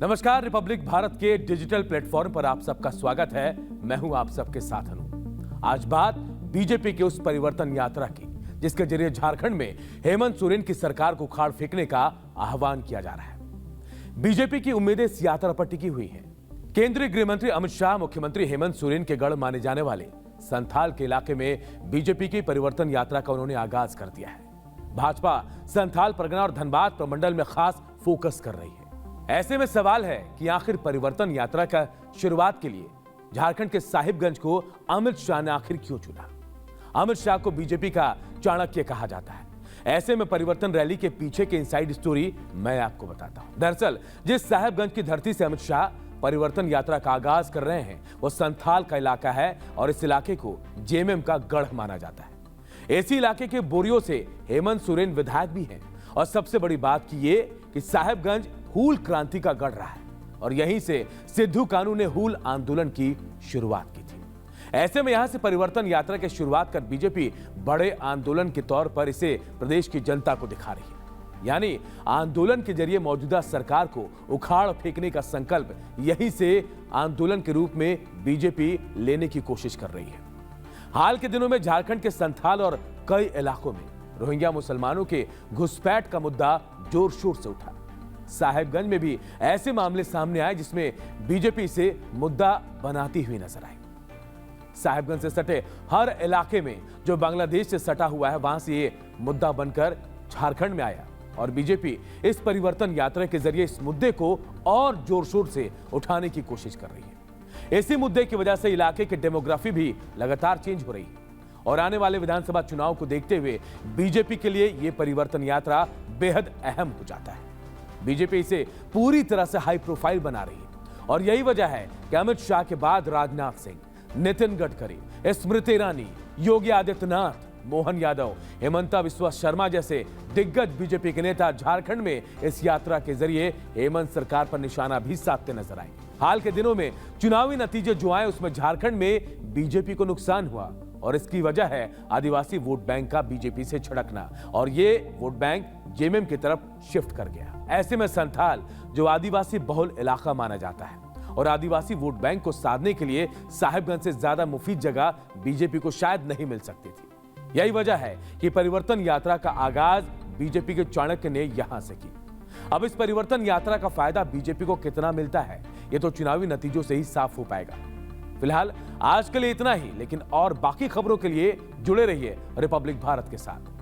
नमस्कार, रिपब्लिक भारत के digital platform पर आप सबका स्वागत है। मैं हूं आप सबके साथ अनु। आज बात बीजेपी की उस परिवर्तन यात्रा की जिसके जरिए झारखंड में हेमंत सोरेन की सरकार को उखाड़ फेंकने का आह्वान किया जा रहा है। बीजेपी की उम्मीदें इस यात्रा पर टिकी हुई हैं। केंद्रीय गृह मंत्री अमित शाह, मुख्यमंत्री हेमंत सोरेन के गढ़ माने जाने वाले संथाल के इलाके में बीजेपी की परिवर्तन यात्रा का उन्होंने आगाज कर दिया है। भाजपा संथाल परगना और धनबाद प्रमंडल में खास फोकस कर रही है। ऐसे में सवाल है कि आखिर परिवर्तन यात्रा का शुरुआत के लिए झारखंड के साहिबगंज को अमित शाह ने आखिर क्यों चुना? अमित शाह को बीजेपी का चाणक्य कहा जाता है। ऐसे में परिवर्तन रैली के पीछे की इनसाइड स्टोरी मैं आपको बताता हूं। दरअसल जिस साहिबगंज की धरती से अमित शाह परिवर्तन यात्रा का आगाज कर रहे हैं वो संथाल का इलाका है और इस इलाके को जेएमएम का गढ़ माना जाता है। इसी इलाके के बोरियो से हेमंत सोरेन विधायक भी हैं और सबसे बड़ी बात की ये कि साहिबगंज हूल क्रांति का गढ़ रहा है और यहीं से सिद्धू कानू ने हूल आंदोलन की शुरुआत की थी। ऐसे में यहां से परिवर्तन यात्रा की शुरुआत कर बीजेपी बड़े आंदोलन के तौर पर इसे प्रदेश की जनता को दिखा रही है। यानी आंदोलन के जरिए मौजूदा सरकार को उखाड़ फेंकने का संकल्प यहीं से आंदोलन के रूप में बीजेपी लेने की कोशिश कर रही है। हाल के दिनों में झारखंड के संथाल और कई इलाकों में रोहिंग्या मुसलमानों के घुसपैठ का मुद्दा जोर शोर से उठा। साहिबगंज में भी ऐसे मामले सामने आए जिसमें बीजेपी इसे मुद्दा बनाती हुई नजर आई। साहिबगंज से सटे हर इलाके में जो बांग्लादेश से सटा हुआ है वहां से ये मुद्दा बनकर झारखंड में आया और बीजेपी इस परिवर्तन यात्रा के जरिए इस मुद्दे को और जोर शोर से उठाने की कोशिश कर रही है। इसी मुद्दे की वजह से इलाके की डेमोग्राफी भी लगातार चेंज हो रही है और आने वाले विधानसभा चुनाव को देखते हुए बीजेपी के लिए यह परिवर्तन यात्रा बेहद अहम हो जाता है। बीजेपी इसे पूरी तरह से हाई प्रोफाइल बना रही है और यही वजह है कि अमित शाह के बाद राजनाथ सिंह, नितिन गडकरी, स्मृति ईरानी, योगी आदित्यनाथ, मोहन यादव, हेमंता बिस्वा शर्मा जैसे दिग्गज बीजेपी के नेता झारखंड में इस यात्रा के जरिए हेमंत सरकार पर निशाना भी साधते नजर आए। हाल के दिनों में चुनावी नतीजे जो आए उसमें झारखंड में बीजेपी को नुकसान हुआ और इसकी वजह है आदिवासी वोट बैंक का बीजेपी से छिड़कना और ये वोट बैंक जेएमएम की तरफ शिफ्ट कर गया। ऐसे में संथाल जो आदिवासी बहुल इलाका माना जाता है और आदिवासी वोट बैंक को साधने के लिए साहिबगंज से ज्यादा मुफीद जगह बीजेपी को शायद नहीं मिल सकती थी। यही वजह है कि परिवर्तन यात्रा का आगाज बीजेपी के चाणक्य ने यहां से की। अब इस परिवर्तन यात्रा का फायदा बीजेपी को कितना मिलता है ये तो चुनावी नतीजों से ही साफ हो पाएगा। फिलहाल आज के लिए इतना ही, लेकिन और बाकी खबरों के लिए जुड़े रहिए रिपब्लिक भारत के साथ।